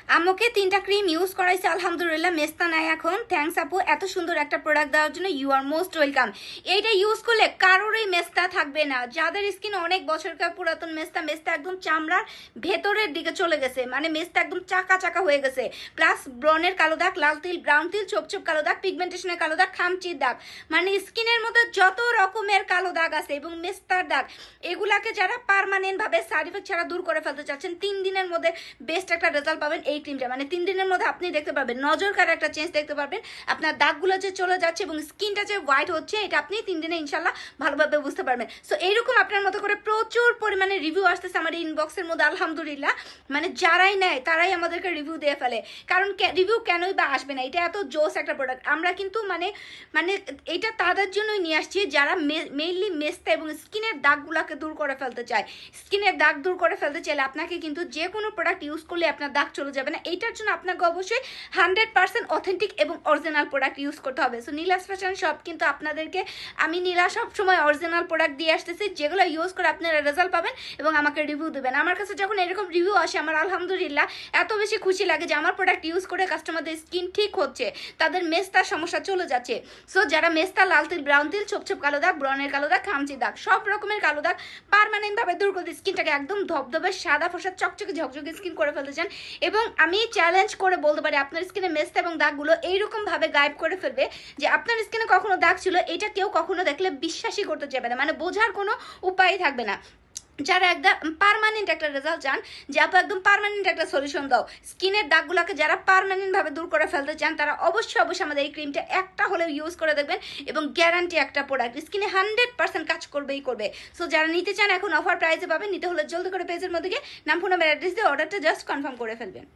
আমাকে 3টা cream use করাইছে আলহামদুলিল্লাহ, মেস্তা নাই এখন। থ্যাঙ্কস আপু, এত সুন্দর একটা প্রোডাক্ট দেওয়ার জন্য। You are most welcome. এইটা ইউজ করলে কারোরই মেস্তা থাকবে না। যাদের স্কিন অনেক বছরকার পুরাতন মেস্তা, মেস্তা একদম চামড়ার ভেতরের দিকে চলে গেছে, মানে মেস্তা একদম চাকা চাকা হয়ে গেছে, প্লাস ব্রনের কালো দাগ, লাল তিল, ব্রাউন তিল, ছোপ ছোপ কালো দাগ, পিগমেন্টেশনের কালো দাগ, খামচির দাগ, মানে স্কিনের মধ্যে যত রকমের কালো দাগ আছে এবং মেস্তার দাগ, এগুলাকে যারা পার্মানেন্ট ভাবে সাইড ইফেক্ট ছাড়া দূর করে ফেলতে চাচ্ছেন, 3 দিনের মধ্যে বেস্ট একটা রেজাল্ট পাবেন এই ক্রিমটা। মানে 3 দিনের মধ্যে আপনি দেখতে পাবেন নজর কাড়া একটা চেঞ্জ দেখতে পারবেন। আপনার দাগগুলো যে চলে যাচ্ছে এবং স্কিনটা যে হোয়াইট হচ্ছে, এটা আপনি 3 দিনে ইনশাল্লাহ ভালোভাবে বুঝতে পারবেন। সো এইরকম আপনার মতো করে প্রচুর পরিমাণে রিভিউ আসতেছে আমার ইনবক্সের মধ্যে আলহামদুলিল্লাহ। মানে যারাই নেয় তারাই আমাদেরকে রিভিউ দিয়ে ফেলে, কারণ রিভিউ কেনই বা আসবে না, এটা এত জোস একটা প্রোডাক্ট। আমরা কিন্তু মানে মানে এটা তাদের জন্যই নিয়ে আসছি যারা মেইনলি মেস্তা এবং স্কিনের দাগগুলোকে দূর করে ফেলতে চায়। স্কিনের দাগ দূর করে ফেলতে চাইলে আপনাকে কিন্তু যে কোনো প্রোডাক্ট ইউজ করলে আপনার দাগ চলে যাবে না। এইটার জন্য আপনাকে অবশ্যই 100% অথেন্টিক এবং অরিজিনাল প্রোডাক্ট ইউজ করতে হবে। সো নীলাস ফ্যাশন শপ কিন্তু আপনাদেরকে, আমি নীলা সবসময় অরিজিনাল প্রোডাক্ট দিয়ে আসতেছি, যেগুলো ইউজ করে আপনারা রেজাল্ট পাবেন এবং আমাকে রিভিউ দেবেন। আমার কাছে যখন এরকম রিভিউ আসে, আমার আলহামদুলিল্লাহ এত বেশি খুশি লাগে যে আমার প্রোডাক্ট ইউজ করে কাস্টমারদের স্কিন ঠিক হচ্ছে, তাদের মেস্তার সমস্যা চলে যাচ্ছে। সো যারা মেস্তা, লাল তিল, ব্রাউন তিল, ছোপ ছোপ কালো দাগ, ব্রনের কালো দাগ, খামচি দাগ, সব রকমের কালো দাগ পার্মানেন্ট ভাবে দূর করতে, স্কিনটাকে একদম ধবধবে সাদা ফসা চকচকে ঝকঝকে স্কিন করে ফেলতে চান, এবং আমি চ্যালেঞ্জ করে বলতে পারি আপনার স্কিনে মেস্তা এবং দাগগুলো এইরকম ভাবে গায়েব করে ফেলবে যে আপনার স্কিনে কখনো দাগ ছিল এটা কেউ কখনো দেখলে বিশ্বাসই করতে চাইবে না, মানে বোঝার কোনো উপায় থাকবে না। যারা একদম পার্মানেন্ট একটা রেজাল্ট চান, যে আপু একদম পার্মানেন্ট একটা সলিউশন দাও স্কিনের দাগগুলোকে, যারা পার্মানেন্ট ভাবে দূর করে ফেলতে চান, তারা অবশ্যই অবশ্যই আমাদের এই ক্রিমটা একটা হলেও ইউজ করে দেখবেন, এবং গ্যারান্টি একটা প্রোডাক্ট, স্কিনে 100% কাজ করবেই করবে। সো যারা নিতে চান এখন অফার প্রাইসে পাবেন, নিতে হলে জলদি করে পেজের মধ্যে গিয়ে নাম, ফোন নাম্বার, অ্যাড্রেস দিয়ে অর্ডারটা জাস্ট কনফার্ম করে ফেলবেন।